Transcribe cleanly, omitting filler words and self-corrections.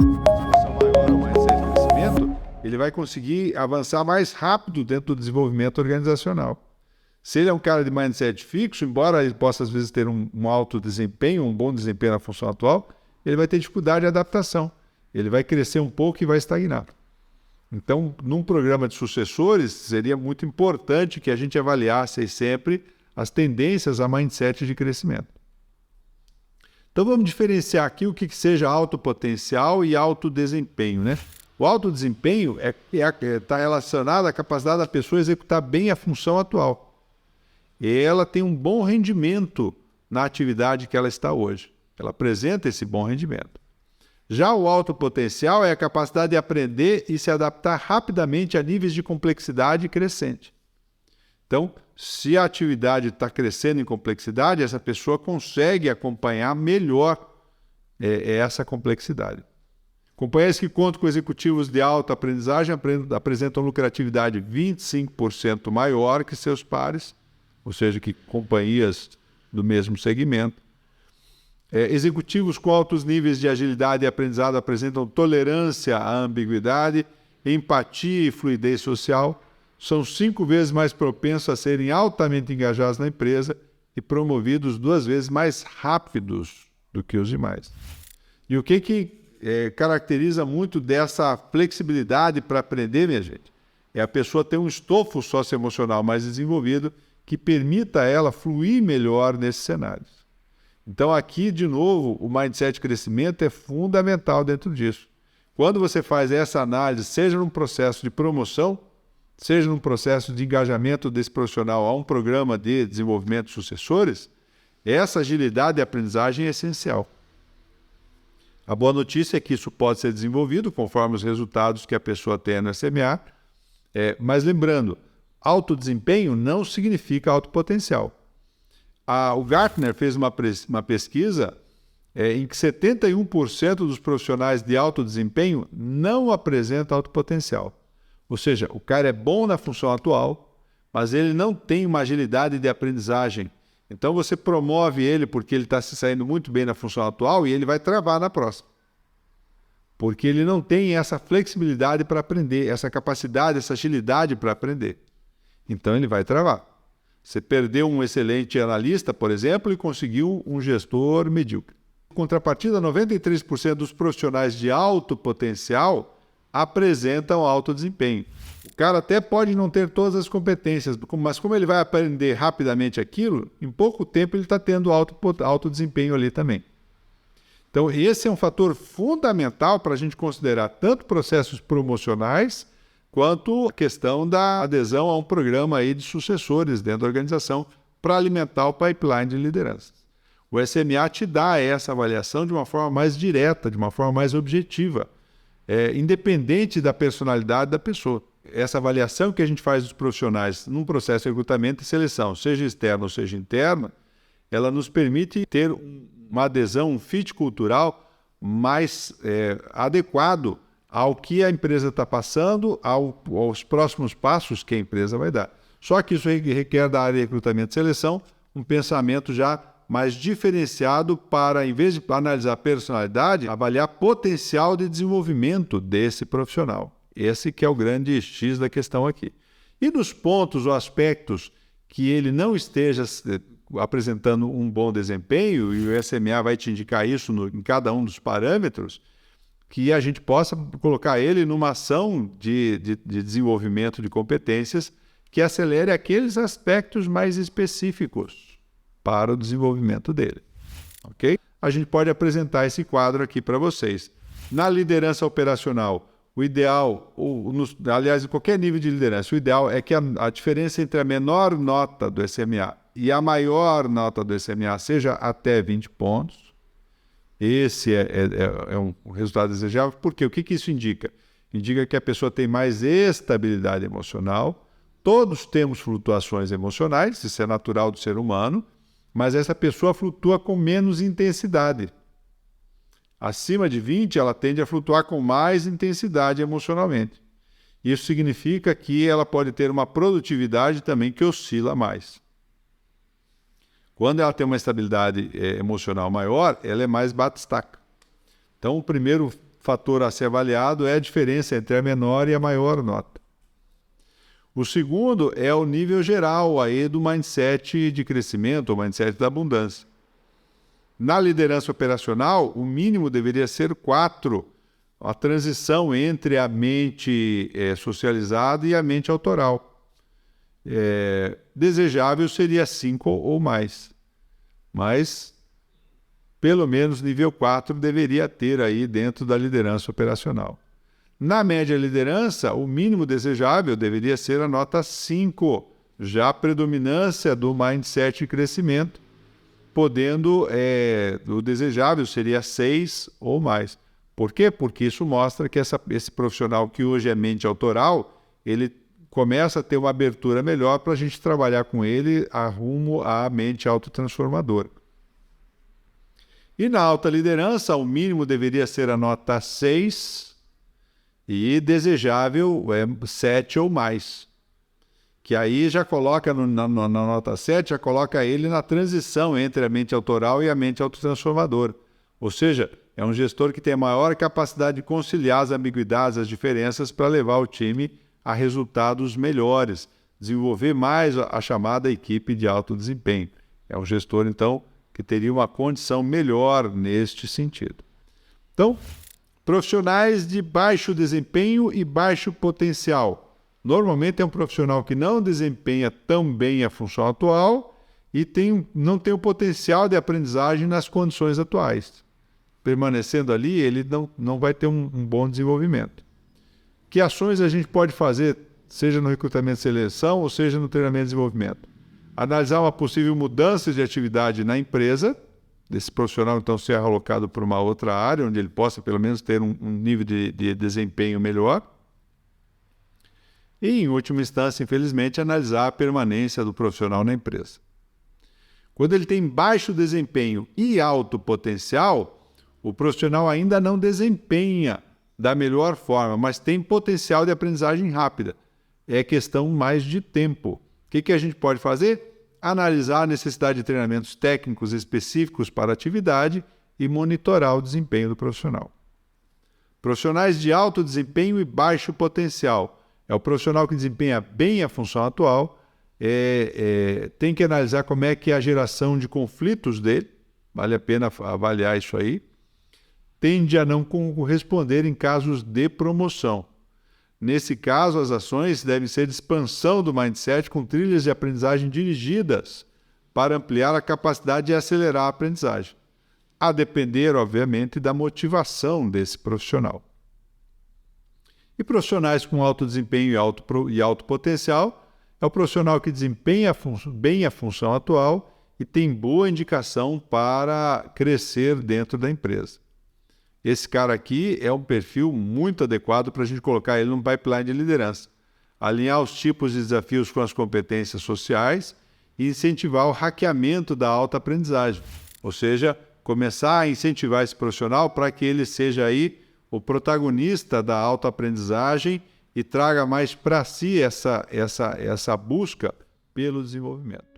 disposição maior ao mindset de crescimento, ele vai conseguir avançar mais rápido dentro do desenvolvimento organizacional. Se ele é um cara de mindset fixo, embora ele possa às vezes ter um alto desempenho, um bom desempenho na função atual, ele vai ter dificuldade de adaptação. Ele vai crescer um pouco e vai estagnar. Então, num programa de sucessores, seria muito importante que a gente avaliasse sempre as tendências a mindset de crescimento. Então, vamos diferenciar aqui o que seja alto potencial e alto desempenho, né? O alto desempenho está relacionado à capacidade da pessoa executar bem a função atual. E ela tem um bom rendimento na atividade que ela está hoje. Ela apresenta esse bom rendimento. Já o alto potencial é a capacidade de aprender e se adaptar rapidamente a níveis de complexidade crescente. Então, se a atividade está crescendo em complexidade, essa pessoa consegue acompanhar melhor essa complexidade. Companhias que contam com executivos de alta aprendizagem apresentam lucratividade 25% maior que seus pares, ou seja, que companhias do mesmo segmento. Executivos com altos níveis de agilidade e aprendizado apresentam tolerância à ambiguidade, empatia e fluidez social, são 5 vezes mais propensos a serem altamente engajados na empresa e promovidos 2 vezes mais rápidos do que os demais. E o que caracteriza muito dessa flexibilidade para aprender, minha gente? É a pessoa ter um estofo socioemocional mais desenvolvido que permita a ela fluir melhor nesses cenários. Então aqui, de novo, o mindset de crescimento é fundamental dentro disso. Quando você faz essa análise, seja num processo de promoção, seja num processo de engajamento desse profissional a um programa de desenvolvimento de sucessores, essa agilidade de aprendizagem é essencial. A boa notícia é que isso pode ser desenvolvido conforme os resultados que a pessoa tem no SMA, mas lembrando, alto desempenho não significa alto potencial. O Gartner fez uma pesquisa em que 71% dos profissionais de alto desempenho não apresentam alto potencial. Ou seja, o cara é bom na função atual, mas ele não tem uma agilidade de aprendizagem. Então você promove ele porque ele está se saindo muito bem na função atual e ele vai travar na próxima. Porque ele não tem essa flexibilidade para aprender, essa capacidade, essa agilidade para aprender. Então ele vai travar. Você perdeu um excelente analista, por exemplo, e conseguiu um gestor medíocre. Em contrapartida, 93% dos profissionais de alto potencial apresentam alto desempenho. O cara até pode não ter todas as competências, mas como ele vai aprender rapidamente aquilo, em pouco tempo ele está tendo alto desempenho ali também. Então, esse é um fator fundamental para a gente considerar tanto processos promocionais quanto a questão da adesão a um programa aí de sucessores dentro da organização para alimentar o pipeline de liderança. O SMA te dá essa avaliação de uma forma mais direta, de uma forma mais objetiva, independente da personalidade da pessoa. Essa avaliação que a gente faz dos profissionais num processo de recrutamento e seleção, seja externa ou seja interna, ela nos permite ter uma adesão, um fit cultural mais adequado ao que a empresa está passando, aos próximos passos que a empresa vai dar. Só que isso requer da área de recrutamento e seleção um pensamento já mais diferenciado para, em vez de analisar personalidade, avaliar potencial de desenvolvimento desse profissional. Esse que é o grande X da questão aqui. E nos pontos ou aspectos que ele não esteja apresentando um bom desempenho, e o SMA vai te indicar isso em cada um dos parâmetros, que a gente possa colocar ele numa ação de desenvolvimento de competências que acelere aqueles aspectos mais específicos para o desenvolvimento dele. Ok? A gente pode apresentar esse quadro aqui para vocês. Na liderança operacional, o ideal, aliás, em qualquer nível de liderança, o ideal é que a diferença entre a menor nota do SMA e a maior nota do SMA seja até 20 pontos. Esse é um resultado desejável, porque o que isso indica? Indica que a pessoa tem mais estabilidade emocional. Todos temos flutuações emocionais, isso é natural do ser humano, mas essa pessoa flutua com menos intensidade. Acima de 20, ela tende a flutuar com mais intensidade emocionalmente. Isso significa que ela pode ter uma produtividade também que oscila mais. Quando ela tem uma estabilidade emocional maior, ela é mais batistaca. Então, o primeiro fator a ser avaliado é a diferença entre a menor e a maior nota. O segundo é o nível geral aí do mindset de crescimento, o mindset da abundância. Na liderança operacional, o mínimo deveria ser 4, a transição entre a mente socializada e a mente autoral. Desejável seria 5 ou mais, mas pelo menos nível 4 deveria ter aí dentro da liderança operacional. Na média liderança, o mínimo desejável deveria ser a nota 5, já a predominância do mindset de crescimento, podendo, o desejável seria 6 ou mais. Por quê? Porque isso mostra que esse profissional que hoje é mente autoral, ele começa a ter uma abertura melhor para a gente trabalhar com ele rumo à mente autotransformadora. E na alta liderança, o mínimo deveria ser a nota 6 e desejável 7 ou mais. Que aí já coloca na nota 7, já coloca ele na transição entre a mente autoral e a mente autotransformadora. Ou seja, é um gestor que tem a maior capacidade de conciliar as ambiguidades, as diferenças para levar o time a resultados melhores, desenvolver mais a chamada equipe de alto desempenho. É um gestor, então, que teria uma condição melhor neste sentido. Então, profissionais de baixo desempenho e baixo potencial. Normalmente é um profissional que não desempenha tão bem a função atual e não tem o potencial de aprendizagem nas condições atuais. Permanecendo ali, ele não vai ter um bom desenvolvimento. Que ações a gente pode fazer, seja no recrutamento e seleção ou seja no treinamento e desenvolvimento? Analisar uma possível mudança de atividade na empresa, desse profissional então ser alocado para uma outra área, onde ele possa pelo menos ter um nível de desempenho melhor. E, em última instância, infelizmente, analisar a permanência do profissional na empresa. Quando ele tem baixo desempenho e alto potencial, o profissional ainda não desempenha da melhor forma, mas tem potencial de aprendizagem rápida. É questão mais de tempo. O que a gente pode fazer? Analisar a necessidade de treinamentos técnicos específicos para a atividade e monitorar o desempenho do profissional. Profissionais de alto desempenho e baixo potencial. É o profissional que desempenha bem a função atual, tem que analisar como é que é a geração de conflitos dele, vale a pena avaliar isso aí, tende a não corresponder em casos de promoção. Nesse caso, as ações devem ser de expansão do mindset com trilhas de aprendizagem dirigidas para ampliar a capacidade de acelerar a aprendizagem, a depender, obviamente, da motivação desse profissional. E profissionais com alto desempenho e alto potencial é o profissional que desempenha bem a função atual e tem boa indicação para crescer dentro da empresa. Esse cara aqui é um perfil muito adequado para a gente colocar ele num pipeline de liderança. Alinhar os tipos de desafios com as competências sociais e incentivar o hackeamento da alta aprendizagem. Ou seja, começar a incentivar esse profissional para que ele seja aí o protagonista da autoaprendizagem e traga mais para si essa busca pelo desenvolvimento.